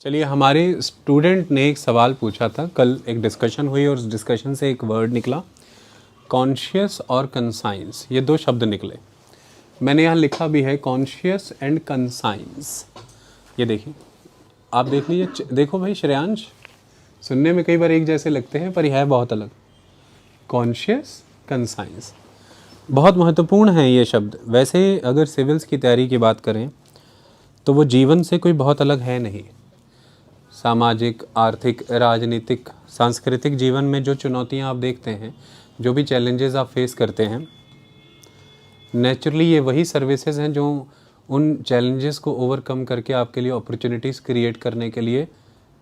चलिए, हमारे स्टूडेंट ने एक सवाल पूछा था। कल एक डिस्कशन हुई और उस डिस्कशन से एक वर्ड निकला, कॉन्शियस और कंसाइंस। ये दो शब्द निकले। मैंने यहाँ लिखा भी है कॉन्शियस एंड कंसाइंस। ये देखिए, आप देख लीजिए। देखो भाई श्रेयांश, सुनने में कई बार एक जैसे लगते हैं पर यह है बहुत अलग। कॉन्शियस, कंसाइंस बहुत महत्वपूर्ण हैं ये शब्द। वैसे अगर सिविल्स की तैयारी की बात करें तो वो जीवन से कोई बहुत अलग है नहीं। सामाजिक, आर्थिक, राजनीतिक, सांस्कृतिक जीवन में जो चुनौतियां आप देखते हैं, जो भी चैलेंजेस आप फेस करते हैं, नेचुरली ये वही सर्विसेज हैं जो उन चैलेंजेस को ओवरकम करके आपके लिए अपॉर्चुनिटीज़ क्रिएट करने के लिए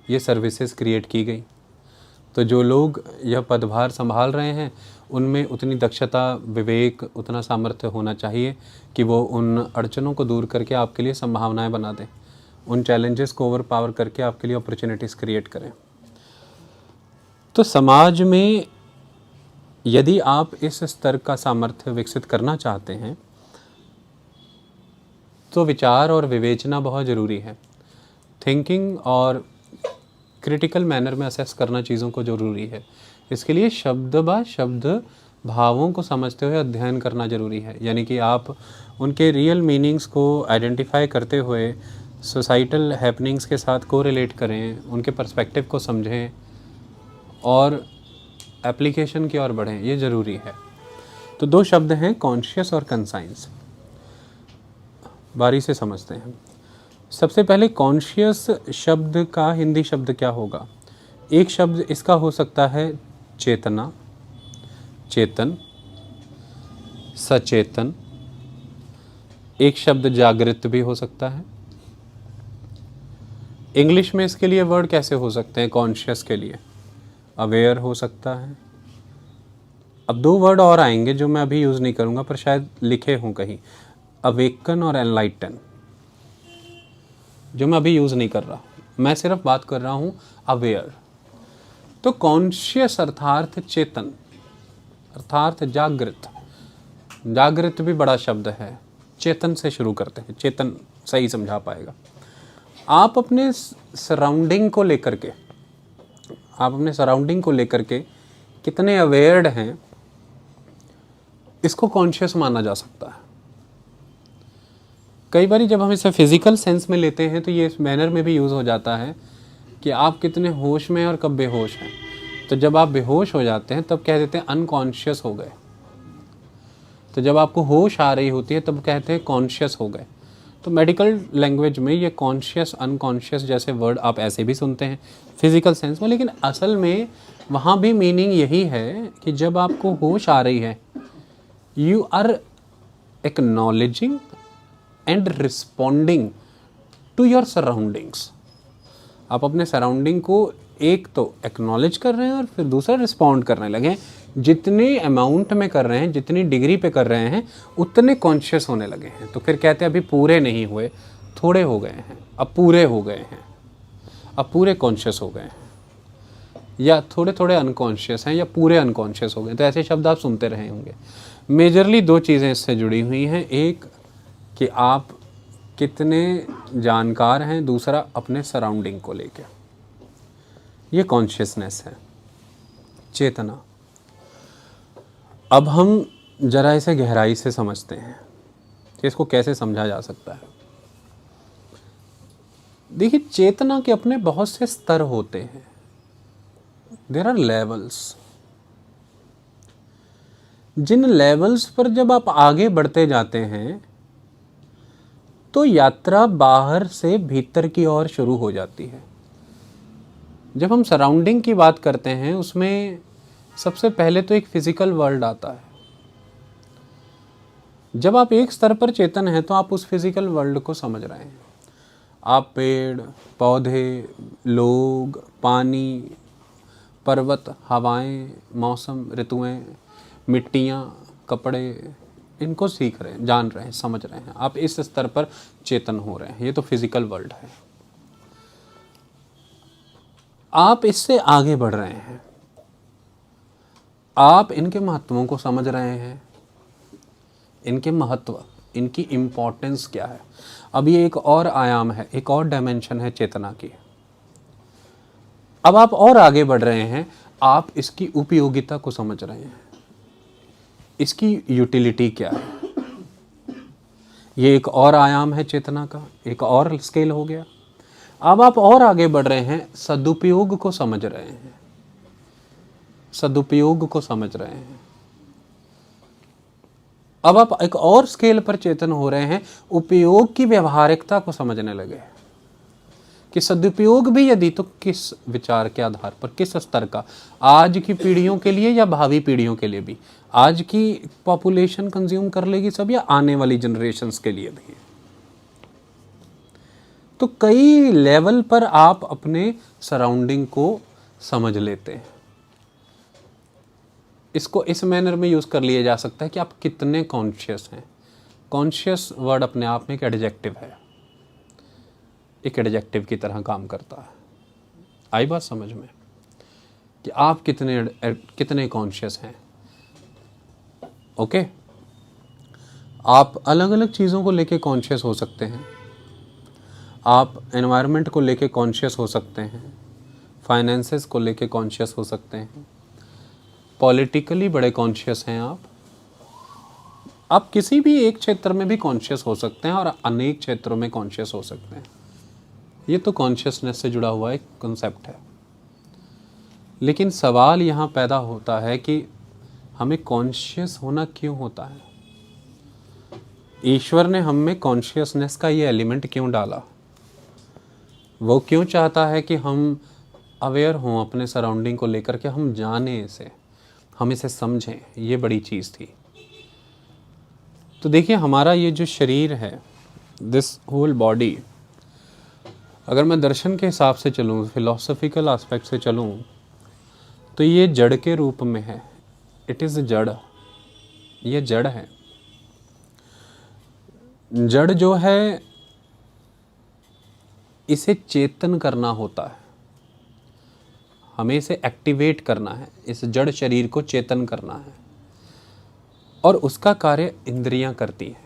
ये सर्विसेज क्रिएट की गई। तो जो लोग यह पदभार संभाल रहे हैं उनमें उतनी दक्षता, विवेक, उतना सामर्थ्य होना चाहिए कि वो उन अड़चनों को दूर करके आपके लिए संभावनाएं बना दें, उन चैलेंजेस को ओवर पावर करके आपके लिए अपॉर्चुनिटीज़ क्रिएट करें। तो समाज में यदि आप इस स्तर का सामर्थ्य विकसित करना चाहते हैं तो विचार और विवेचना बहुत ज़रूरी है। थिंकिंग और क्रिटिकल मैनर में असेस करना चीज़ों को ज़रूरी है। इसके लिए शब्द ब शब्द भावों को समझते हुए अध्ययन करना ज़रूरी है। यानी कि आप उनके रियल मीनिंग्स को आइडेंटिफाई करते हुए सोसाइटल हैपनिंग्स के साथ कोरिलेट करें, उनके पर्सपेक्टिव को समझें और एप्लीकेशन की ओर बढ़ें, ये ज़रूरी है। तो दो शब्द हैं, कॉन्शियस और कंसाइंस। बारी से समझते हैं। सबसे पहले कॉन्शियस शब्द का हिंदी शब्द क्या होगा? एक शब्द इसका हो सकता है चेतना, चेतन, सचेतन। एक शब्द जागृत भी हो सकता है। इंग्लिश में इसके लिए वर्ड कैसे हो सकते हैं? कॉन्शियस के लिए अवेयर हो सकता है। अब दो वर्ड और आएंगे जो मैं अभी यूज़ नहीं करूँगा पर शायद लिखे हों कहीं, अवेकन और एनलाइटन, जो मैं अभी यूज़ नहीं कर रहा। मैं सिर्फ बात कर रहा हूँ अवेयर। तो कॉन्शियस अर्थात चेतन, अर्थात जागृत। जागृत भी बड़ा शब्द है। चेतन से शुरू करते हैं, चेतन सही समझा पाएगा। आप अपने सराउंडिंग को लेकर के, कितने अवेयर्ड हैं, इसको कॉन्शियस माना जा सकता है। कई बार जब हम इसे फिजिकल सेंस में लेते हैं तो ये इस मैनर में भी यूज़ हो जाता है कि आप कितने होश में और कब बेहोश हैं। तो जब आप बेहोश हो जाते हैं तब कह देते हैं अनकॉन्शियस हो गए। तो जब आपको होश आ रही होती है तब कहते हैं कॉन्शियस हो गए। तो मेडिकल लैंग्वेज में ये कॉन्शियस, अनकॉन्शियस जैसे वर्ड आप ऐसे भी सुनते हैं फिजिकल सेंस में, लेकिन असल में वहाँ भी मीनिंग यही है कि जब आपको होश आ रही है, you are acknowledging and responding to your surroundings. आप अपने सराउंडिंग को एक तो एक्नॉलेज कर रहे हैं और फिर दूसरा रिस्पॉन्ड करने लगे। जितने अमाउंट में कर रहे हैं, जितनी डिग्री पे कर रहे हैं, उतने कॉन्शियस होने लगे हैं। तो फिर कहते हैं अभी पूरे नहीं हुए, थोड़े हो गए हैं, अब पूरे हो गए हैं, अब पूरे कॉन्शियस हो गए हैं, या थोड़े थोड़े अनकॉन्शियस हैं, या पूरे अनकॉन्शियस हो गए। तो ऐसे शब्द आप सुनते रहे होंगे। मेजरली दो चीज़ें इससे जुड़ी हुई हैं, एक कि आप कितने जानकार हैं, दूसरा अपने सराउंडिंग को लेकर। ये कॉन्शियसनेस है, चेतना। अब हम जरा इसे गहराई से समझते हैं कि इसको कैसे समझा जा सकता है। देखिए, चेतना के अपने बहुत से स्तर होते हैं। There are levels. जिन लेवल्स पर जब आप आगे बढ़ते जाते हैं तो यात्रा बाहर से भीतर की ओर शुरू हो जाती है। जब हम सराउंडिंग की बात करते हैं उसमें सबसे पहले तो एक फिजिकल वर्ल्ड आता है। जब आप एक स्तर पर चेतन हैं तो आप उस फिजिकल वर्ल्ड को समझ रहे हैं। आप पेड़, पौधे, लोग, पानी, पर्वत, हवाएं, मौसम, ऋतुएं, मिट्टियाँ, कपड़े, इनको सीख रहे हैं, जान रहे हैं, समझ रहे हैं। आप इस स्तर पर चेतन हो रहे हैं। ये तो फिजिकल वर्ल्ड है। आप इससे आगे बढ़ रहे हैं, आप इनके महत्वों को समझ रहे हैं। इनके महत्व, इनकी इम्पोर्टेंस क्या है। अब ये एक और आयाम है, एक और डायमेंशन है चेतना की। अब आप और आगे बढ़ रहे हैं, आप इसकी उपयोगिता को समझ रहे हैं, इसकी यूटिलिटी क्या है। ये एक और आयाम है चेतना का, एक और स्केल हो गया। अब आप और आगे बढ़ रहे हैं, सदुपयोग को समझ रहे हैं, सदुपयोग को समझ रहे हैं। अब आप एक और स्केल पर चेतन हो रहे हैं, उपयोग की व्यवहारिकता को समझने लगे कि सदुपयोग भी यदि तो किस विचार के आधार पर, किस स्तर का, आज की पीढ़ियों के लिए या भावी पीढ़ियों के लिए भी, आज की पॉपुलेशन कंज्यूम कर लेगी सब या आने वाली जनरेशन्स के लिए भी। तो कई लेवल पर आप अपने सराउंडिंग को समझ लेते हैं। इसको इस मैनर में यूज़ कर लिया जा सकता है कि आप कितने कॉन्शियस हैं। कॉन्शियस वर्ड अपने आप में एक एडजेक्टिव है, एक एडजेक्टिव की तरह काम करता है। आई बात समझ में कि आप कितने कॉन्शियस हैं। ओके, आप अलग अलग चीज़ों को लेके कॉन्शियस हो सकते हैं, आप एनवायरनमेंट को लेके कॉन्शियस हो सकते हैं, फाइनेंसेस को लेके कॉन्शियस हो सकते हैं, पॉलिटिकली बड़े कॉन्शियस हैं आप किसी भी एक क्षेत्र में भी कॉन्शियस हो सकते हैं और अनेक क्षेत्रों में कॉन्शियस हो सकते हैं। ये तो कॉन्शियसनेस से जुड़ा हुआ एक कॉन्सेप्ट है। लेकिन सवाल यहाँ पैदा होता है कि हमें कॉन्शियस होना क्यों होता है, ईश्वर ने हम में कॉन्शियसनेस का ये एलिमेंट क्यों डाला, वो क्यों चाहता है कि हम अवेयर हों अपने सराउंडिंग को लेकर के, हम जाने इसे, हम इसे समझें। ये बड़ी चीज़ थी। तो देखिए हमारा ये जो शरीर है, दिस होल बॉडी, अगर मैं दर्शन के हिसाब से चलूँ, फिलोसफिकल एस्पेक्ट से चलूँ, तो ये जड़ के रूप में है। इट इज़ जड़, ये जड़ है। जड़ जो है इसे चेतन करना होता है, हमें इसे एक्टिवेट करना है, इस जड़ शरीर को चेतन करना है, और उसका कार्य इंद्रियां करती हैं।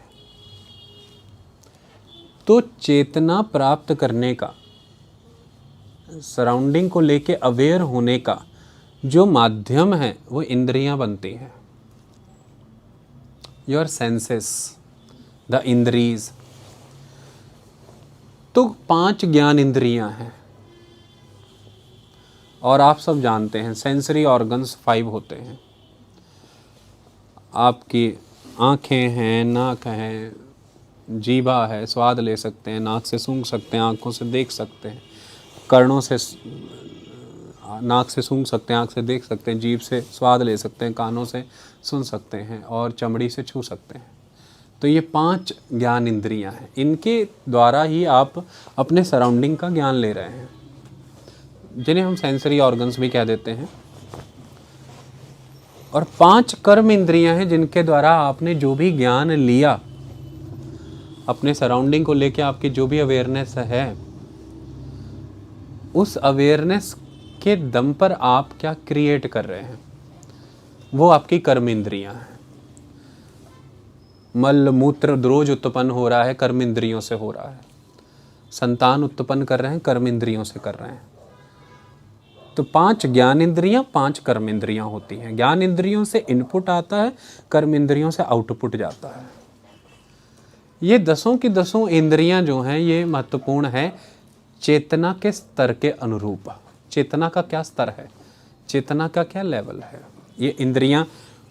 तो चेतना प्राप्त करने का, सराउंडिंग को लेके अवेयर होने का जो माध्यम है वो इंद्रियां बनती हैं। योर सेंसेस, द इंद्रीज। तो 5 ज्ञान इंद्रियां हैं और आप सब जानते हैं सेंसरी ऑर्गन्स 5 होते हैं। आपकी आँखें हैं, नाक है, जीभा है, स्वाद ले सकते हैं, नाक से सूंघ सकते हैं, आँखों से देख सकते हैं, कर्णों से, नाक से सूंघ सकते हैं, आँख से देख सकते हैं, जीभ से स्वाद ले सकते हैं, कानों से सुन सकते हैं और चमड़ी से छू सकते हैं। तो ये 5 ज्ञान इंद्रियां हैं, इनके द्वारा ही आप अपने सराउंडिंग का ज्ञान ले रहे हैं, जिन्हें हम सेंसरी ऑर्गन्स भी कह देते हैं। और 5 कर्म इंद्रियां हैं जिनके द्वारा आपने जो भी ज्ञान लिया, अपने सराउंडिंग को लेके आपकी जो भी अवेयरनेस है, उस अवेयरनेस के दम पर आप क्या क्रिएट कर रहे हैं, वो आपकी कर्म इंद्रियां हैं। मल मूत्र रोज उत्पन्न हो रहा है, कर्म इंद्रियों से हो रहा है। संतान उत्पन्न कर रहे हैं, कर्म इंद्रियों से कर रहे हैं। तो 5 ज्ञान इंद्रियां, 5 कर्म इंद्रियां होती हैं। ज्ञान इंद्रियों से इनपुट आता है, कर्म इंद्रियों से आउटपुट जाता है। ये 10 की 10 इंद्रियां जो हैं ये महत्वपूर्ण है चेतना के स्तर के अनुरूप। चेतना का क्या स्तर है, चेतना का क्या लेवल है, ये इंद्रियां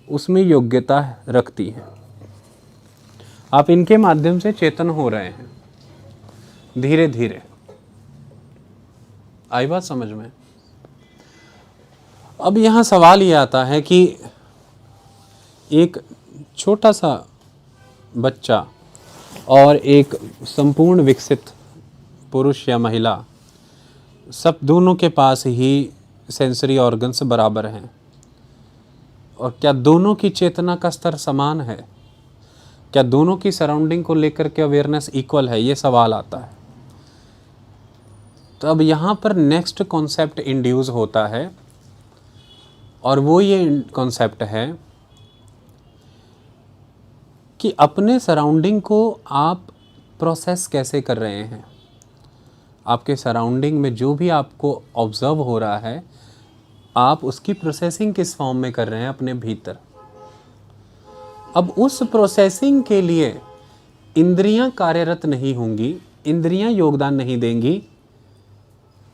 उसमें योग्यता रखती हैं। आप इनके माध्यम से चेतन हो रहे हैं धीरे धीरे। आई बात समझ में? अब यहाँ सवाल ये आता है कि एक छोटा सा बच्चा और एक संपूर्ण विकसित पुरुष या महिला, सब दोनों के पास ही सेंसरी ऑर्गन्स बराबर हैं, और क्या दोनों की चेतना का स्तर समान है, क्या दोनों की सराउंडिंग को लेकर के अवेयरनेस इक्वल है, ये सवाल आता है। तो अब यहाँ पर नेक्स्ट कॉन्सेप्ट इंड्यूस होता है, और वो ये कॉन्सेप्ट है कि अपने सराउंडिंग को आप प्रोसेस कैसे कर रहे हैं, आपके सराउंडिंग में जो भी आपको ऑब्जर्व हो रहा है, आप उसकी प्रोसेसिंग किस फॉर्म में कर रहे हैं अपने भीतर। अब उस प्रोसेसिंग के लिए इंद्रियां कार्यरत नहीं होंगी, इंद्रियां योगदान नहीं देंगी,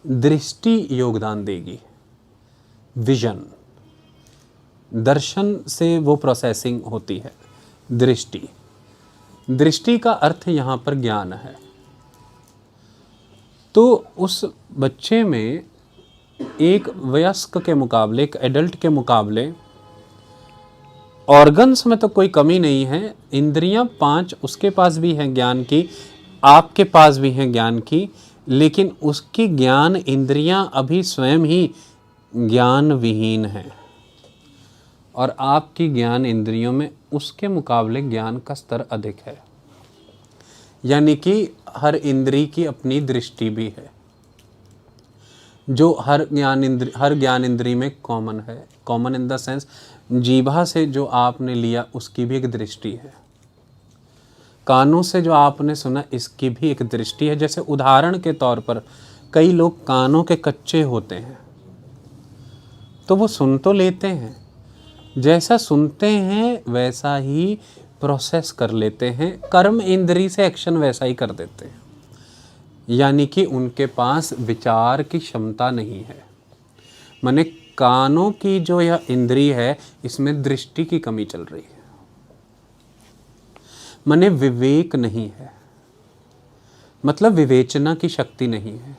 दृष्टि योगदान देगी। विजन, दर्शन से वो प्रोसेसिंग होती है। दृष्टि, दृष्टि का अर्थ यहाँ पर ज्ञान है। तो उस बच्चे में एक वयस्क के मुकाबले, एक एडल्ट के मुकाबले ऑर्गन्स में तो कोई कमी नहीं है। इंद्रियां 5 उसके पास भी हैं ज्ञान की, आपके पास भी हैं ज्ञान की, लेकिन उसकी ज्ञान इंद्रियां अभी स्वयं ही ज्ञान विहीन है, और आपकी ज्ञान इंद्रियों में उसके मुकाबले ज्ञान का स्तर अधिक है। यानी कि हर इंद्री की अपनी दृष्टि भी है, जो हर ज्ञान इंद्री में कॉमन है। कॉमन इन द सेंस, जीभा से जो आपने लिया उसकी भी एक दृष्टि है, कानों से जो आपने सुना इसकी भी एक दृष्टि है। जैसे उदाहरण के तौर पर कई लोग कानों के कच्चे होते हैं, तो वो सुन तो लेते हैं, जैसा सुनते हैं वैसा ही प्रोसेस कर लेते हैं, कर्म इंद्री से एक्शन वैसा ही कर देते हैं। यानी कि उनके पास विचार की क्षमता नहीं है। माने कानों की जो यह इंद्री है, इसमें दृष्टि की कमी चल रही है, माने विवेक नहीं है, मतलब विवेचना की शक्ति नहीं है।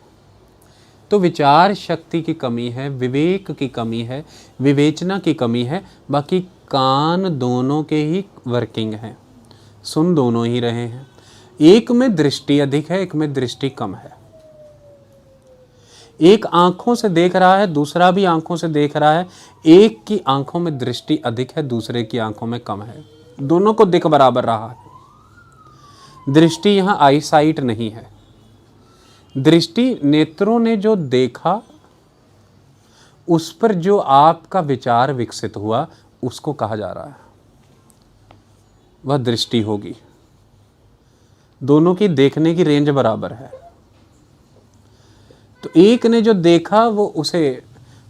तो विचार शक्ति की कमी है, विवेक की कमी है, विवेचना की कमी है। बाकी कान दोनों के ही वर्किंग हैं, सुन दोनों ही रहे हैं। एक में दृष्टि अधिक है, एक में दृष्टि कम है। एक आंखों से देख रहा है, दूसरा भी आंखों से देख रहा है। एक की आंखों में दृष्टि अधिक है, दूसरे की आंखों में कम है। दोनों को दिख बराबर रहा है। दृष्टि यहाँ आई साइट नहीं है। दृष्टि नेत्रों ने जो देखा, उस पर जो आपका विचार विकसित हुआ, उसको कहा जा रहा है, वह दृष्टि होगी। दोनों की देखने की रेंज बराबर है। तो एक ने जो देखा वो उसे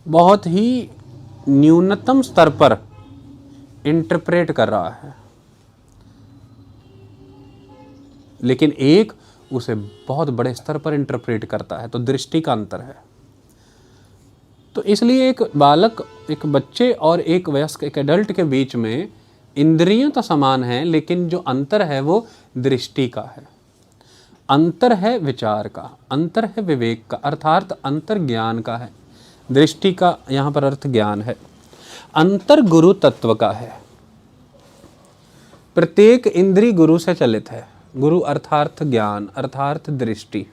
बहुत ही न्यूनतम स्तर पर इंटरप्रेट कर रहा है, लेकिन एक उसे बहुत बड़े स्तर पर इंटरप्रेट करता है। तो दृष्टि का अंतर है। तो इसलिए एक बालक, एक बच्चे और एक वयस्क, एक एडल्ट के बीच में इंद्रियां तो समान हैं, लेकिन जो अंतर है वो दृष्टि का है, अंतर है विचार का, अंतर है विवेक का, अर्थात अंतर ज्ञान का है। दृष्टि का यहाँ पर अर्थ ज्ञान है। अंतर गुरु तत्व का है। प्रत्येक इंद्री गुरु से चलित है। गुरु अर्थार्थ ज्ञान, अर्थार्थ दृष्टि।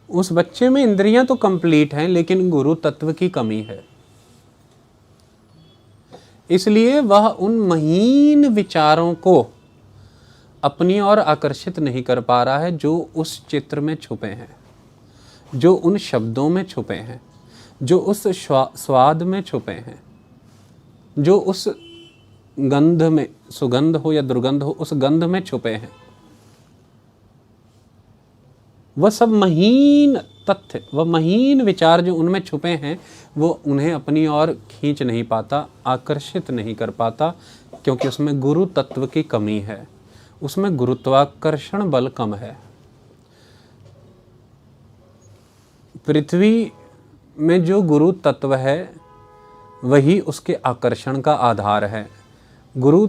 उस बच्चे में इंद्रियां तो कंप्लीट हैं, लेकिन गुरु तत्व की कमी है। इसलिए वह उन महीन विचारों को अपनी ओर आकर्षित नहीं कर पा रहा है, जो उस चित्र में छुपे हैं, जो उन शब्दों में छुपे हैं, जो उस स्वाद में छुपे हैं, जो उस गंध में, सुगंध हो या दुर्गंध हो, उस गंध में छुपे हैं। वह सब महीन तथ्य, वह महीन विचार जो उनमें छुपे हैं, वो उन्हें अपनी ओर खींच नहीं पाता, आकर्षित नहीं कर पाता, क्योंकि उसमें गुरु तत्व की कमी है, उसमें गुरुत्वाकर्षण बल कम है। पृथ्वी में जो गुरु तत्व है वही उसके आकर्षण का आधार है। गुरु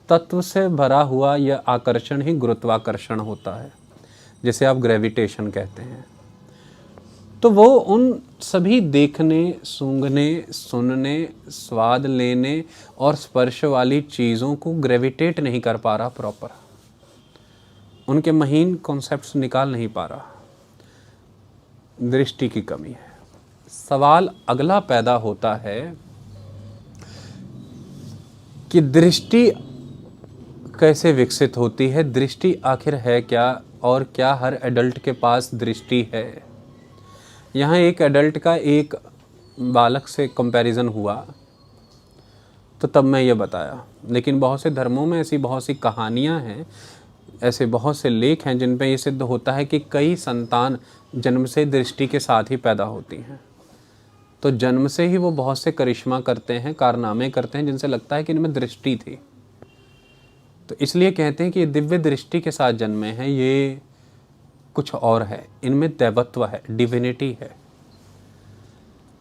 तत्व से भरा हुआ यह आकर्षण ही गुरुत्वाकर्षण होता है, जिसे आप ग्रेविटेशन कहते हैं। तो वो उन सभी देखने, सूंघने, सुनने, स्वाद लेने और स्पर्श वाली चीज़ों को ग्रेविटेट नहीं कर पा रहा प्रॉपर, उनके महीन कॉन्सेप्ट्स निकाल नहीं पा रहा। दृष्टि की कमी है। सवाल अगला पैदा होता है कि दृष्टि कैसे विकसित होती है, दृष्टि आखिर है क्या, और क्या हर एडल्ट के पास दृष्टि है। यहाँ एक एडल्ट का एक बालक से कंपैरिजन हुआ, तो तब मैं ये बताया। लेकिन बहुत से धर्मों में ऐसी बहुत सी कहानियाँ हैं ऐसे बहुत से लेख हैं जिन पे ये सिद्ध होता है कि कई संतान जन्म से दृष्टि के साथ ही पैदा होती हैं। तो जन्म से ही वो बहुत से करिश्मा करते हैं, कारनामे करते हैं, जिनसे लगता है कि इनमें दृष्टि थी। तो इसलिए कहते हैं कि ये दिव्य दृष्टि के साथ जन्मे हैं, ये कुछ और है, इनमें दैवत्व है, डिविनिटी है।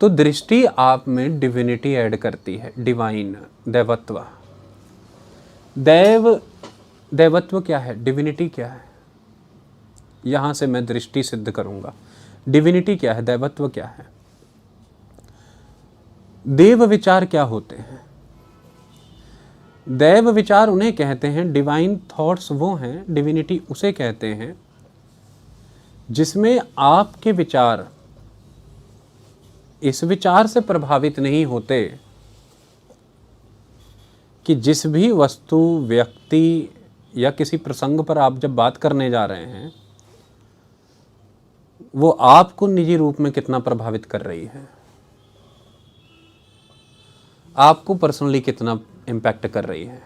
तो दृष्टि आप में डिविनिटी ऐड करती है, डिवाइन, दैवत्व। दैवत्व क्या है, डिविनिटी क्या है, यहां से मैं दृष्टि सिद्ध करूंगा। डिविनिटी क्या है, दैवत्व क्या है। देव विचार क्या होते हैं? दैव विचार उन्हें कहते हैं, डिवाइन थॉट्स वो हैं, डिविनिटी उसे कहते हैं जिसमें आपके विचार इस विचार से प्रभावित नहीं होते कि जिस भी वस्तु, व्यक्ति या किसी प्रसंग पर आप जब बात करने जा रहे हैं वो आपको निजी रूप में कितना प्रभावित कर रही है, आपको पर्सनली कितना इम्पैक्ट कर रही है।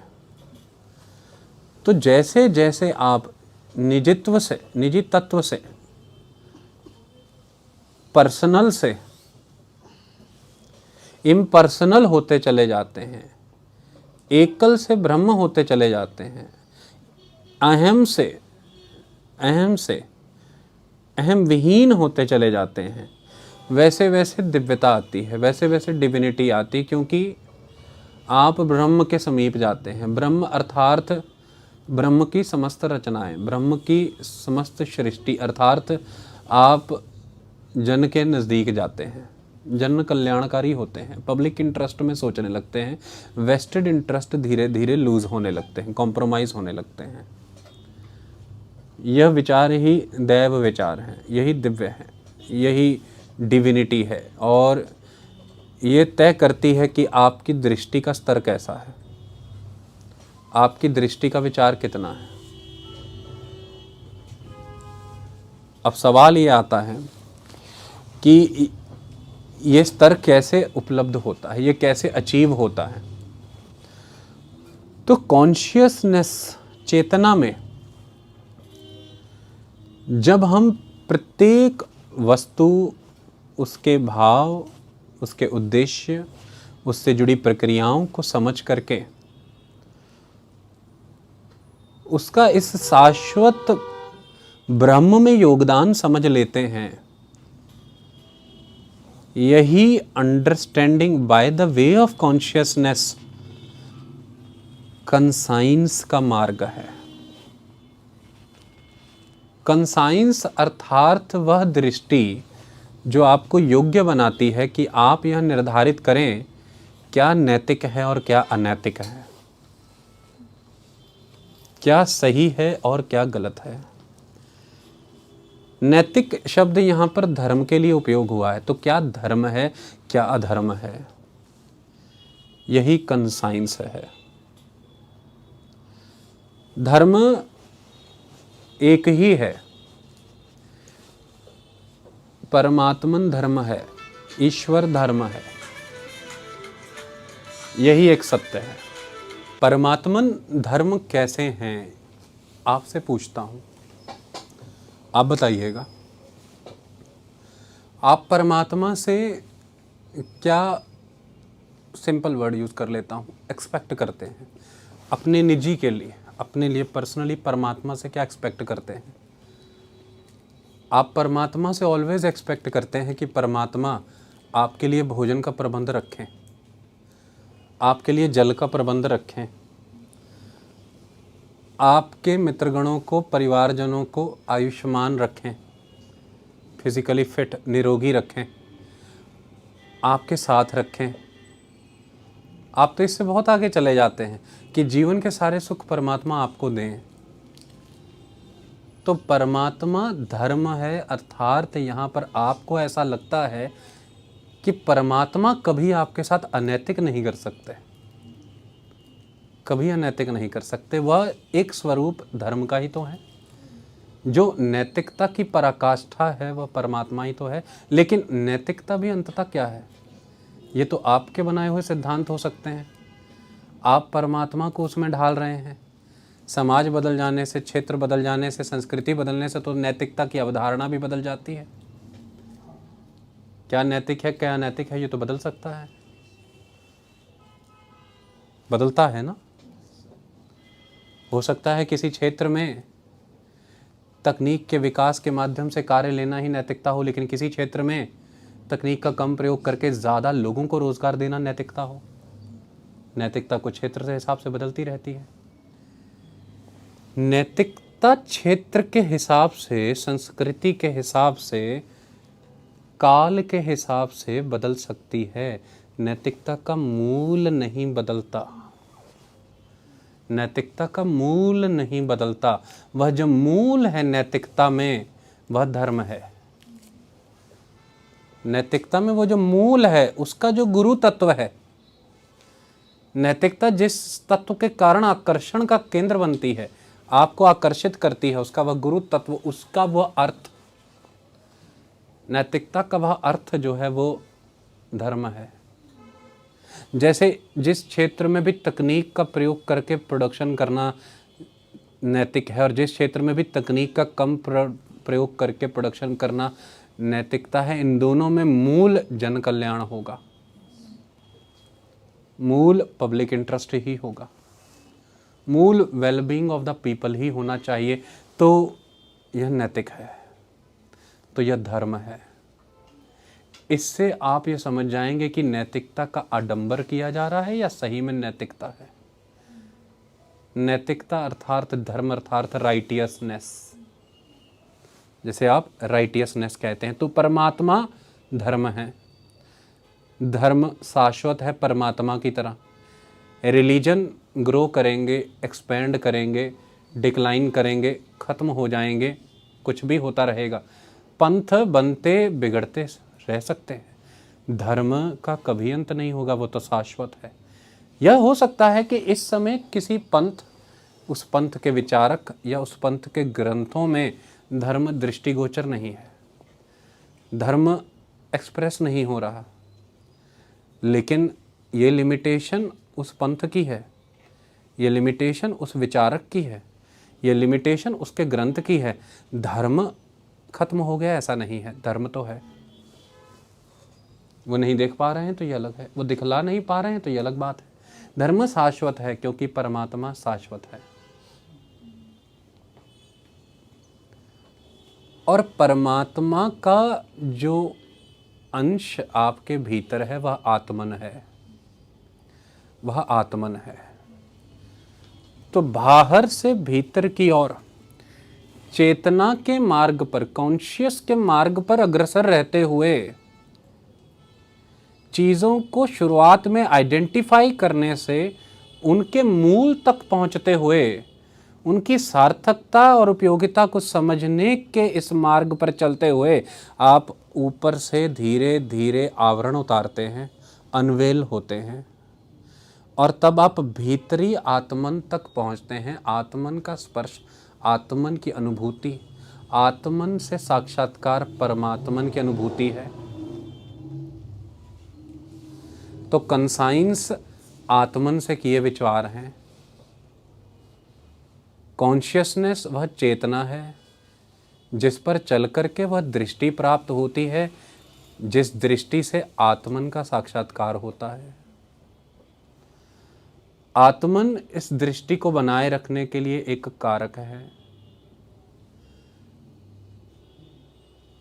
तो जैसे जैसे आप निजित्व से, निजी तत्व से, पर्सनल से इम्पर्सनल होते चले जाते हैं, एकल से ब्रह्म होते चले जाते हैं, अहम से अहम विहीन होते चले जाते हैं, वैसे वैसे दिव्यता आती है, वैसे वैसे डिविनिटी आती, क्योंकि आप ब्रह्म के समीप जाते हैं। ब्रह्म अर्थात ब्रह्म की समस्त रचनाएं, ब्रह्म की समस्त सृष्टि, अर्थात आप जन के नज़दीक जाते हैं, जन कल्याणकारी होते हैं, पब्लिक इंटरेस्ट में सोचने लगते हैं, वेस्टेड इंटरेस्ट धीरे धीरे लूज होने लगते हैं, कॉम्प्रोमाइज़ होने लगते हैं। यह विचार ही दैव विचार है, यही दिव्य है, यही डिविनिटी है, और ये तय करती है कि आपकी दृष्टि का स्तर कैसा है, आपकी दृष्टि का विचार कितना है। अब सवाल ये आता है कि ये स्तर कैसे उपलब्ध होता है, ये कैसे अचीव होता है। तो कॉन्शियसनेस, चेतना में जब हम प्रत्येक वस्तु, उसके भाव, उसके उद्देश्य, उससे जुड़ी प्रक्रियाओं को समझ करके उसका इस शाश्वत ब्रह्म में योगदान समझ लेते हैं, यही understanding by the way of consciousness conscience का मार्ग है। कंसाइंस अर्थात वह दृष्टि जो आपको योग्य बनाती है कि आप यह निर्धारित करें क्या नैतिक है और क्या अनैतिक है, क्या सही है और क्या गलत है। नैतिक शब्द यहाँ पर धर्म के लिए उपयोग हुआ है, तो क्या धर्म है, क्या अधर्म है, यही कंसाइंस है। धर्म एक ही है, परमात्मन धर्म है, ईश्वर धर्म है, यही एक सत्य है। परमात्मन धर्म कैसे हैं, आपसे पूछता हूं, आप बताइएगा। आप परमात्मा से क्या, सिंपल वर्ड यूज कर लेता हूं, एक्सपेक्ट करते हैं अपने निजी के लिए, अपने लिए पर्सनली परमात्मा से क्या एक्सपेक्ट करते हैं? आप परमात्मा से ऑलवेज एक्सपेक्ट करते हैं कि परमात्मा आपके लिए भोजन का प्रबंध रखें, आपके लिए जल का प्रबंध रखें, आपके मित्रगणों को, परिवारजनों को आयुष्मान रखें, फिजिकली फिट, निरोगी रखें, आपके साथ रखें। आप तो इससे बहुत आगे चले जाते हैं कि जीवन के सारे सुख परमात्मा आपको दें। तो परमात्मा धर्म है, अर्थात यहाँ पर आपको ऐसा लगता है कि परमात्मा कभी आपके साथ अनैतिक नहीं कर सकते, कभी अनैतिक नहीं कर सकते। वह एक स्वरूप धर्म का ही तो है, जो नैतिकता की पराकाष्ठा है वह परमात्मा ही तो है। लेकिन नैतिकता भी अंततः क्या है, ये तो आपके बनाए हुए सिद्धांत हो सकते हैं, आप परमात्मा को उसमें ढाल रहे हैं। समाज बदल जाने से, क्षेत्र बदल जाने से, संस्कृति बदलने से तो नैतिकता की अवधारणा भी बदल जाती है। क्या नैतिक है, क्या अनैतिक है, ये तो बदल सकता है, बदलता है ना। हो सकता है किसी क्षेत्र में तकनीक के विकास के माध्यम से कार्य लेना ही नैतिकता हो, लेकिन किसी क्षेत्र में तकनीक का कम प्रयोग करके ज़्यादा लोगों को रोजगार देना नैतिकता हो। नैतिकता कुछ क्षेत्र के हिसाब से बदलती रहती है। नैतिकता क्षेत्र के हिसाब से, संस्कृति के हिसाब से, काल के हिसाब से बदल सकती है। नैतिकता का मूल नहीं बदलता, नैतिकता का मूल नहीं बदलता। वह जो मूल है नैतिकता में, वह धर्म है। नैतिकता में वो जो मूल है, उसका जो गुरु तत्व है, नैतिकता जिस तत्व के कारण आकर्षण का केंद्र बनती है, आपको आकर्षित करती है, उसका वह गुरु तत्व, उसका वह अर्थ, नैतिकता का वह अर्थ जो है वो धर्म है। जैसे जिस क्षेत्र में भी तकनीक का प्रयोग करके प्रोडक्शन करना नैतिक है और जिस क्षेत्र में भी तकनीक का कम प्रयोग करके प्रोडक्शन करना नैतिकता है, इन दोनों में मूल जन कल्याण होगा, मूल पब्लिक इंटरेस्ट ही होगा, मूल वेलबींग ऑफ द पीपल ही होना चाहिए। तो यह नैतिक है, तो यह धर्म है। इससे आप ये समझ जाएंगे कि नैतिकता का आडंबर किया जा रहा है या सही में नैतिकता है। नैतिकता अर्थात धर्म अर्थात राइटियसनेस, जैसे आप राइटियसनेस कहते हैं, तो परमात्मा धर्म है। धर्म शाश्वत है परमात्मा की तरह। रिलीजन ग्रो करेंगे, एक्सपेंड करेंगे, डिक्लाइन करेंगे, ख़त्म हो जाएंगे, कुछ भी होता रहेगा। पंथ बनते बिगड़ते रह सकते हैं, धर्म का कभी अंत नहीं होगा, वो तो शाश्वत है। यह हो सकता है कि इस समय किसी पंथ, उस पंथ के विचारक या उस पंथ के ग्रंथों में धर्म दृष्टिगोचर नहीं है, धर्म एक्सप्रेस नहीं हो रहा, लेकिन ये लिमिटेशन उस पंथ की है, ये लिमिटेशन उस विचारक की है, ये लिमिटेशन उसके ग्रंथ की है। धर्म खत्म हो गया ऐसा नहीं है, धर्म तो है। वो नहीं देख पा रहे हैं तो ये अलग है, वो दिखला नहीं पा रहे हैं तो ये अलग बात है। धर्म शाश्वत है क्योंकि परमात्मा शाश्वत है, और परमात्मा का जो अंश आपके भीतर है वह आत्मन है, वह आत्मन है। तो बाहर से भीतर की ओर चेतना के मार्ग पर, कॉन्शियस के मार्ग पर अग्रसर रहते हुए चीज़ों को शुरुआत में आइडेंटिफाई करने से उनके मूल तक पहुंचते हुए उनकी सार्थकता और उपयोगिता को समझने के इस मार्ग पर चलते हुए आप ऊपर से धीरे धीरे आवरण उतारते हैं, अनवेल होते हैं, और तब आप भीतरी आत्मन तक पहुंचते हैं। आत्मन का स्पर्श, आत्मन की अनुभूति, आत्मन से साक्षात्कार परमात्मन की अनुभूति है। तो कंसाइंस आत्मन से किए विचार हैं। कॉन्शियसनेस वह चेतना है जिस पर चल करके वह दृष्टि प्राप्त होती है, जिस दृष्टि से आत्मन का साक्षात्कार होता है। आत्मन इस दृष्टि को बनाए रखने के लिए एक कारक है।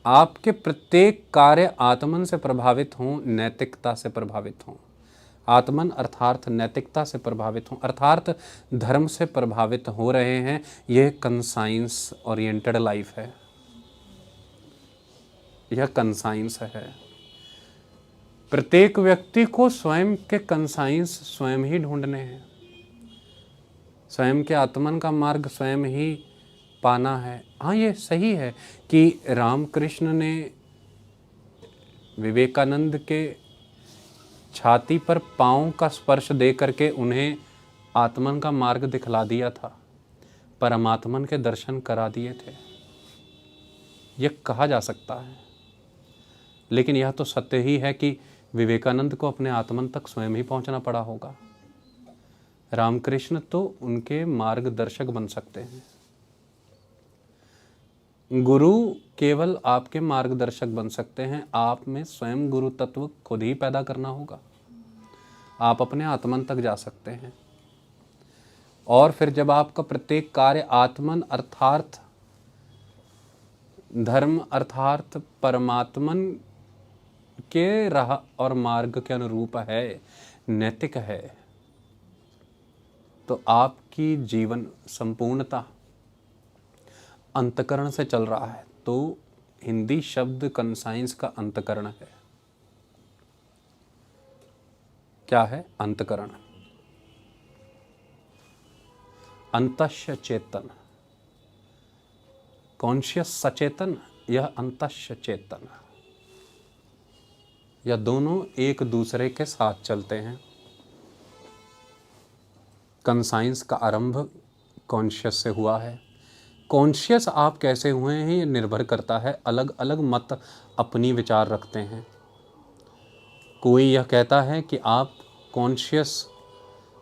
आपके प्रत्येक कार्य आत्मन से प्रभावित हों, नैतिकता से प्रभावित हों। आत्मन अर्थात नैतिकता से प्रभावित हों, अर्थात धर्म से प्रभावित हो रहे हैं। यह कंसाइंस ओरिएंटेड लाइफ है, यह कंसाइंस है। प्रत्येक व्यक्ति को स्वयं के कंसाइंस स्वयं ही ढूंढने हैं, स्वयं के आत्मन का मार्ग स्वयं ही पाना है। हाँ, ये सही है कि रामकृष्ण ने विवेकानंद के छाती पर पाँव का स्पर्श दे करके उन्हें आत्मन का मार्ग दिखला दिया था, परमात्मन के दर्शन करा दिए थे, यह कहा जा सकता है। लेकिन यह तो सत्य ही है कि विवेकानंद को अपने आत्मन तक स्वयं ही पहुंचना पड़ा होगा। रामकृष्ण तो उनके मार्गदर्शक बन सकते हैं। गुरु केवल आपके मार्गदर्शक बन सकते हैं, आप में स्वयं गुरु तत्व खुद ही पैदा करना होगा। आप अपने आत्मन तक जा सकते हैं, और फिर जब आपका प्रत्येक कार्य आत्मन अर्थार्थ धर्म अर्थार्थ परमात्मन के राह और मार्ग के अनुरूप है, नैतिक है, तो आपकी जीवन संपूर्णता अंतकरण से चल रहा है। तो हिंदी शब्द कंसाइंस का अंतकरण है। क्या है? अंतकरण। अंतश्च चेतन, कॉन्शियस सचेतन, यह अंतश्च चेतन, यह दोनों एक दूसरे के साथ चलते हैं। कंसाइंस का आरंभ कॉन्शियस से हुआ है। कॉन्शियस आप कैसे हुए हैं ये निर्भर करता है, अलग अलग मत अपनी विचार रखते हैं। कोई यह कहता है कि आप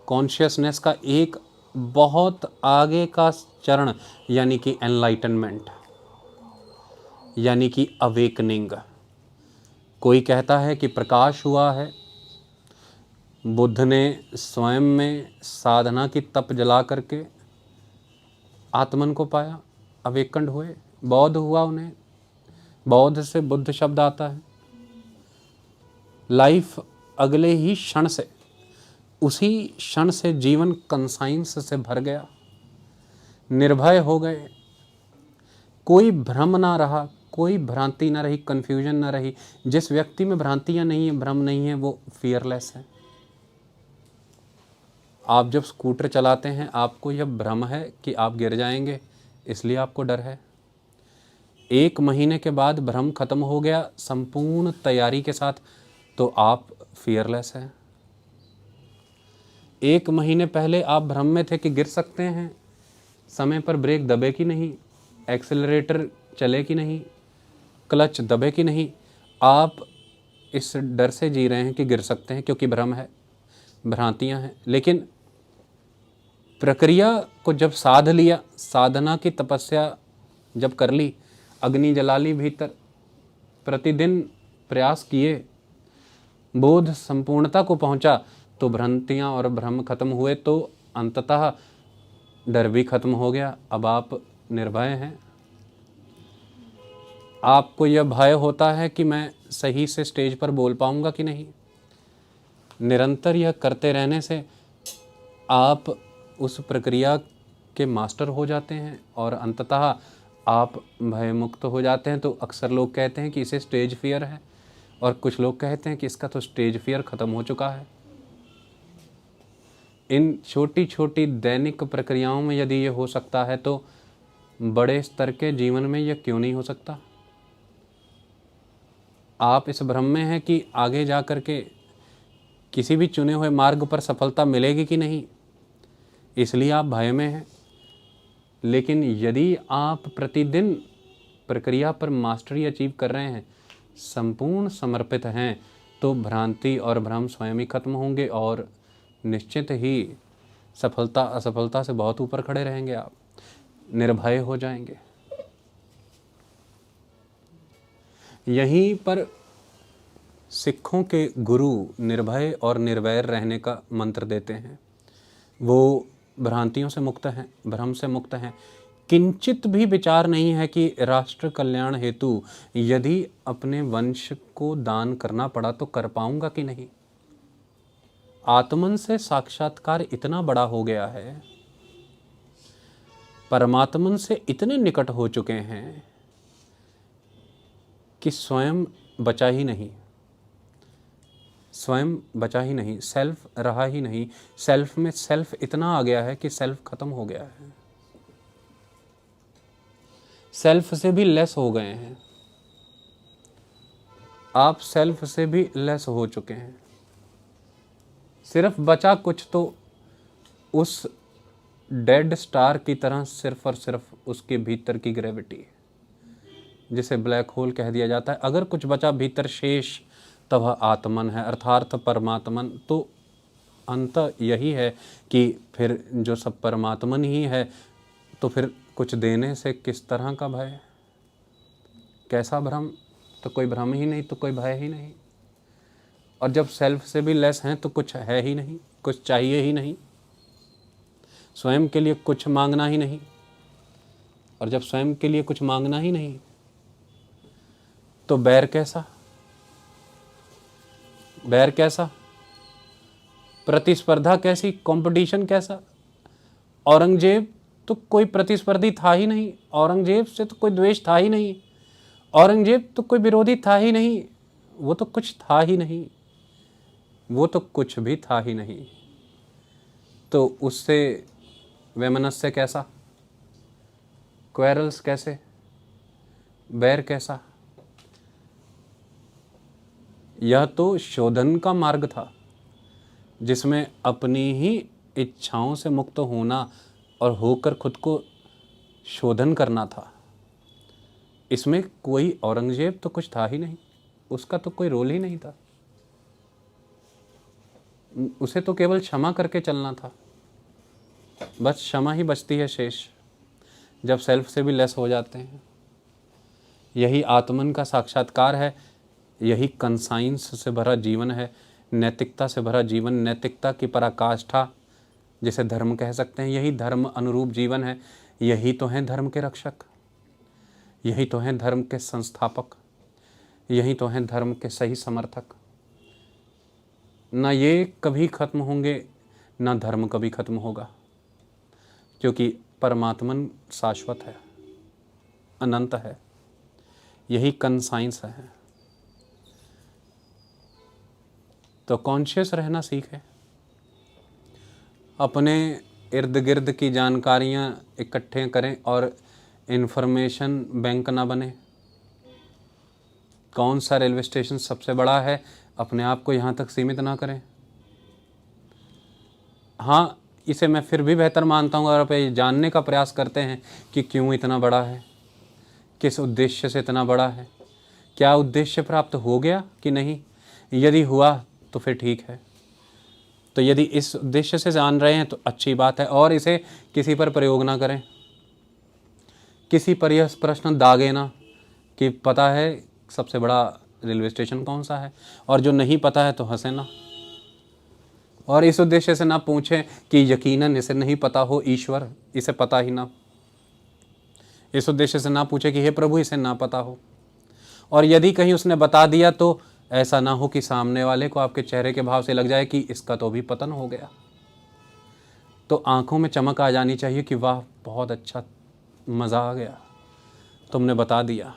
कॉन्शियसनेस का एक बहुत आगे का चरण यानी कि एनलाइटनमेंट यानी कि अवेकनिंग। कोई कहता है कि प्रकाश हुआ है। बुद्ध ने स्वयं में साधना की तप जला करके आत्मन को पाया, अवेकंड हुए। बौद्ध हुआ उन्हें, बौद्ध से बुद्ध शब्द आता है। लाइफ अगले ही क्षण से, उसी क्षण से जीवन कंसाइंस से भर गया, निर्भय हो गए। कोई भ्रम ना रहा, कोई भ्रांति ना रही, कन्फ्यूजन ना रही। जिस व्यक्ति में भ्रांतियां नहीं है, भ्रम नहीं है, वो फियरलेस है। आप जब स्कूटर चलाते हैं, आपको यह भ्रम है कि आप गिर जाएंगे, इसलिए आपको डर है। 1 महीने के बाद भ्रम खत्म हो गया संपूर्ण तैयारी के साथ, तो आप फियरलेस हैं। 1 महीने पहले आप भ्रम में थे कि गिर सकते हैं, समय पर ब्रेक दबे कि नहीं, एक्सेलरेटर चले कि नहीं, क्लच दबे कि नहीं, आप इस डर से जी रहे हैं कि गिर सकते हैं, क्योंकि भ्रम है, भ्रांतियां हैं। लेकिन प्रक्रिया को जब साध लिया, साधना की तपस्या जब कर ली, अग्नि जला ली भीतर, प्रतिदिन प्रयास किए, बोध संपूर्णता को पहुंचा, तो भ्रांतियां और भ्रम खत्म हुए, तो अंततः डर भी खत्म हो गया। अब आप निर्भय हैं। आपको यह भय होता है कि मैं सही से स्टेज पर बोल पाऊंगा कि नहीं। निरंतर यह करते रहने से आप उस प्रक्रिया के मास्टर हो जाते हैं और अंततः आप भयमुक्त हो जाते हैं। तो अक्सर लोग कहते हैं कि इसे स्टेज फियर है, और कुछ लोग कहते हैं कि इसका तो स्टेज फियर ख़त्म हो चुका है। इन छोटी छोटी दैनिक प्रक्रियाओं में यदि ये हो सकता है, तो बड़े स्तर के जीवन में यह क्यों नहीं हो सकता। आप इस भ्रम में हैं कि आगे जा कर के किसी भी चुने हुए मार्ग पर सफलता मिलेगी कि नहीं, इसलिए आप भय में हैं। लेकिन यदि आप प्रतिदिन प्रक्रिया पर मास्टरी अचीव कर रहे हैं, संपूर्ण समर्पित हैं, तो भ्रांति और भ्रम स्वयं ही खत्म होंगे और निश्चित ही सफलता असफलता से बहुत ऊपर खड़े रहेंगे। आप निर्भय हो जाएंगे। यहीं पर सिखों के गुरु निर्भय और निर्वैर रहने का मंत्र देते हैं। वो भ्रांतियों से मुक्त हैं, भ्रम से मुक्त हैं। किंचित भी विचार नहीं है कि राष्ट्र कल्याण हेतु यदि अपने वंश को दान करना पड़ा तो कर पाऊंगा कि नहीं। आत्मन से साक्षात्कार इतना बड़ा हो गया है, परमात्मन से इतने निकट हो चुके हैं कि स्वयं बचा ही नहीं, स्वयं बचा ही नहीं, सेल्फ रहा ही नहीं। सेल्फ में सेल्फ इतना आ गया है कि सेल्फ खत्म हो गया है, सेल्फ से भी लेस हो गए हैं। आप सेल्फ से भी लेस हो चुके हैं। सिर्फ बचा कुछ तो उस डेड स्टार की तरह सिर्फ और सिर्फ उसके भीतर की ग्रेविटी, जिसे ब्लैक होल कह दिया जाता है। अगर कुछ बचा भीतर शेष, तब वह आत्मन है, अर्थात परमात्मन। तो अंत यही है कि फिर जो सब परमात्मन ही है, तो फिर कुछ देने से किस तरह का भय, कैसा भ्रम? तो कोई भ्रम ही नहीं, तो कोई भय ही नहीं। और जब सेल्फ से भी लेस हैं तो कुछ है ही नहीं, कुछ चाहिए ही नहीं, स्वयं के लिए कुछ मांगना ही नहीं। और जब स्वयं के लिए कुछ मांगना ही नहीं, तो बैर कैसा? बैर कैसा? प्रतिस्पर्धा कैसी? कंपटीशन कैसा? औरंगजेब तो कोई प्रतिस्पर्धी था ही नहीं, औरंगजेब से तो कोई द्वेष था ही नहीं, औरंगजेब तो कोई विरोधी था ही नहीं, वो तो कुछ था ही नहीं, वो तो कुछ भी था ही नहीं। तो उससे वैमनस्य कैसा? क्वेरल्स कैसे? बैर कैसा? यह तो शोधन का मार्ग था, जिसमें अपनी ही इच्छाओं से मुक्त होना और होकर खुद को शोधन करना था। इसमें कोई औरंगजेब तो कुछ था ही नहीं, उसका तो कोई रोल ही नहीं था, उसे तो केवल क्षमा करके चलना था। बस क्षमा ही बचती है शेष, जब सेल्फ से भी लेस हो जाते हैं। यही आत्मन का साक्षात्कार है, यही कंसाइंस से भरा जीवन है, नैतिकता से भरा जीवन, नैतिकता की पराकाष्ठा जिसे धर्म कह सकते हैं, यही धर्म अनुरूप जीवन है। यही तो हैं धर्म के रक्षक, यही तो हैं धर्म के संस्थापक, यही तो हैं धर्म के सही समर्थक। ना ये कभी खत्म होंगे, ना धर्म कभी खत्म होगा, क्योंकि परमात्मन शाश्वत है, अनंत है। यही कंसाइंस है। तो कॉन्शियस रहना सीखें, अपने इर्द गिर्द की जानकारियां इकट्ठे करें और इन्फॉर्मेशन बैंक ना बने। कौन सा रेलवे स्टेशन सबसे बड़ा है, अपने आप को यहाँ तक सीमित ना करें। हाँ, इसे मैं फिर भी बेहतर मानता हूँ अगर आप ये जानने का प्रयास करते हैं कि क्यों इतना बड़ा है, किस उद्देश्य से इतना बड़ा है, क्या उद्देश्य प्राप्त हो गया कि नहीं। यदि हुआ तो फिर ठीक है, तो यदि इस उद्देश्य से जान रहे हैं तो अच्छी बात है। और इसे किसी पर प्रयोग ना करें, किसी पर यह प्रश्न दागे ना कि पता है सबसे बड़ा रेलवे स्टेशन कौन सा है, और जो नहीं पता है तो हंसे ना। और इस उद्देश्य से ना पूछें कि यकीनन इसे नहीं पता हो ईश्वर, इसे पता ही ना। इस उद्देश्य से ना पूछे कि हे प्रभु इसे ना पता हो। और यदि कहीं उसने बता दिया तो ऐसा ना हो कि सामने वाले को आपके चेहरे के भाव से लग जाए कि इसका तो भी पतन हो गया। तो आंखों में चमक आ जानी चाहिए कि वाह बहुत अच्छा, मज़ा आ गया, तुमने बता दिया।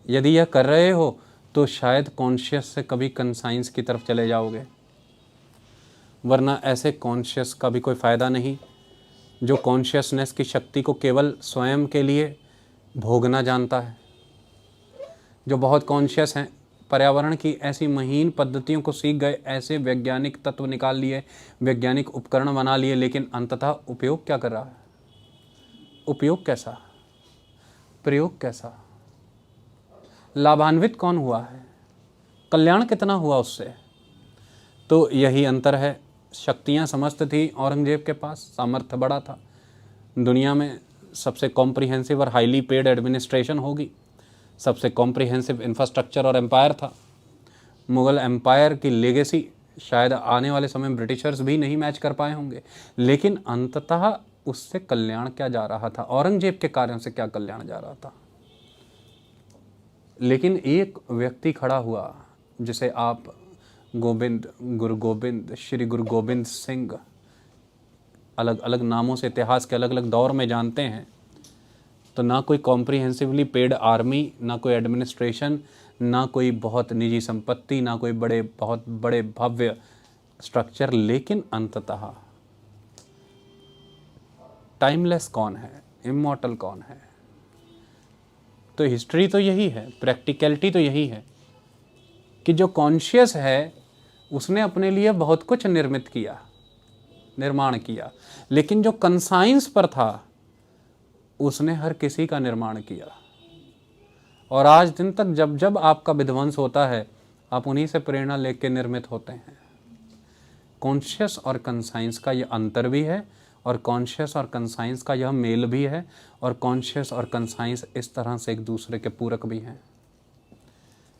यदि यह कर रहे हो तो शायद कॉन्शियस से कभी कंसाइंस की तरफ चले जाओगे, वरना ऐसे कॉन्शियस का भी कोई फ़ायदा नहीं, जो कॉन्शियसनेस की शक्ति को केवल स्वयं के लिए भोगना जानता है। जो बहुत कॉन्शियस हैं, पर्यावरण की ऐसी महीन पद्धतियों को सीख गए, ऐसे वैज्ञानिक तत्व निकाल लिए, वैज्ञानिक उपकरण बना लिए, लेकिन अंततः उपयोग क्या कर रहा है? उपयोग कैसा, प्रयोग कैसा, लाभान्वित कौन हुआ है, कल्याण कितना हुआ उससे? तो यही अंतर है। शक्तियाँ समस्त थी औरंगजेब के पास, सामर्थ्य बड़ा था, दुनिया में सबसे कॉम्प्रिहेंसिव और हाईली पेड एडमिनिस्ट्रेशन होगी, सबसे कॉम्प्रिहेंसिव इंफ्रास्ट्रक्चर और एम्पायर था। मुग़ल एम्पायर की लेगेसी शायद आने वाले समय ब्रिटिशर्स भी नहीं मैच कर पाए होंगे, लेकिन अंततः उससे कल्याण क्या जा रहा था, औरंगजेब के कार्यों से क्या कल्याण जा रहा था। लेकिन एक व्यक्ति खड़ा हुआ जिसे आप गुरु गोबिंद, श्री गुरु गोबिंद सिंह, अलग अलग नामों से इतिहास के अलग अलग दौर में जानते हैं। तो ना कोई कॉम्प्रिहेंसिवली पेड आर्मी, ना कोई एडमिनिस्ट्रेशन, ना कोई बहुत निजी संपत्ति, ना कोई बहुत बड़े भव्य स्ट्रक्चर, लेकिन अंततः टाइमलेस कौन है, इमॉर्टल कौन है? तो हिस्ट्री तो यही है, प्रैक्टिकलिटी तो यही है कि जो कॉन्शियस है उसने अपने लिए बहुत कुछ निर्माण किया, लेकिन जो कंसाइंस पर था उसने हर किसी का निर्माण किया। और आज दिन तक जब जब आपका विध्वंस होता है, आप उन्हीं से प्रेरणा लेके निर्मित होते हैं। कॉन्शियस और कंसाइंस का ये अंतर भी है, और कॉन्शियस और कंसाइंस का यह मेल भी है, और कॉन्शियस और कंसाइंस इस तरह से एक दूसरे के पूरक भी हैं।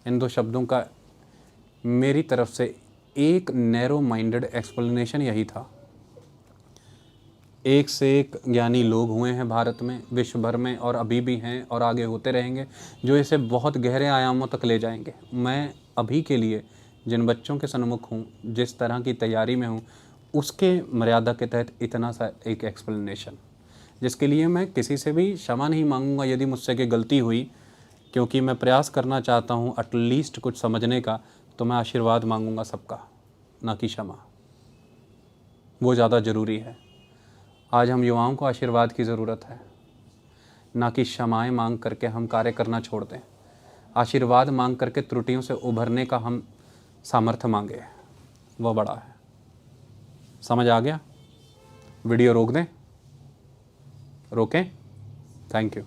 इन दो शब्दों का मेरी तरफ से एक नैरो माइंडेड एक्सप्लेनेशन यही था। एक से एक ज्ञानी लोग हुए हैं भारत में, विश्व भर में, और अभी भी हैं और आगे होते रहेंगे, जो इसे बहुत गहरे आयामों तक ले जाएंगे। मैं अभी के लिए जिन बच्चों के सन्मुख हूँ, जिस तरह की तैयारी में हूँ, उसके मर्यादा के तहत इतना सा एक एक्सप्लेनेशन, जिसके लिए मैं किसी से भी क्षमा नहीं मांगूंगा यदि मुझसे कोई गलती हुई, क्योंकि मैं प्रयास करना चाहता हूँ एटलीस्ट कुछ समझने का। तो मैं आशीर्वाद मांगूंगा सबका, ना कि क्षमा। वो ज़्यादा ज़रूरी है। आज हम युवाओं को आशीर्वाद की ज़रूरत है, ना कि क्षमाएं मांग करके हम कार्य करना छोड़ दें। आशीर्वाद मांग करके त्रुटियों से उभरने का हम सामर्थ्य मांगे, वह बड़ा है। समझ आ गया? वीडियो रोक दें? रोकें? Thank you.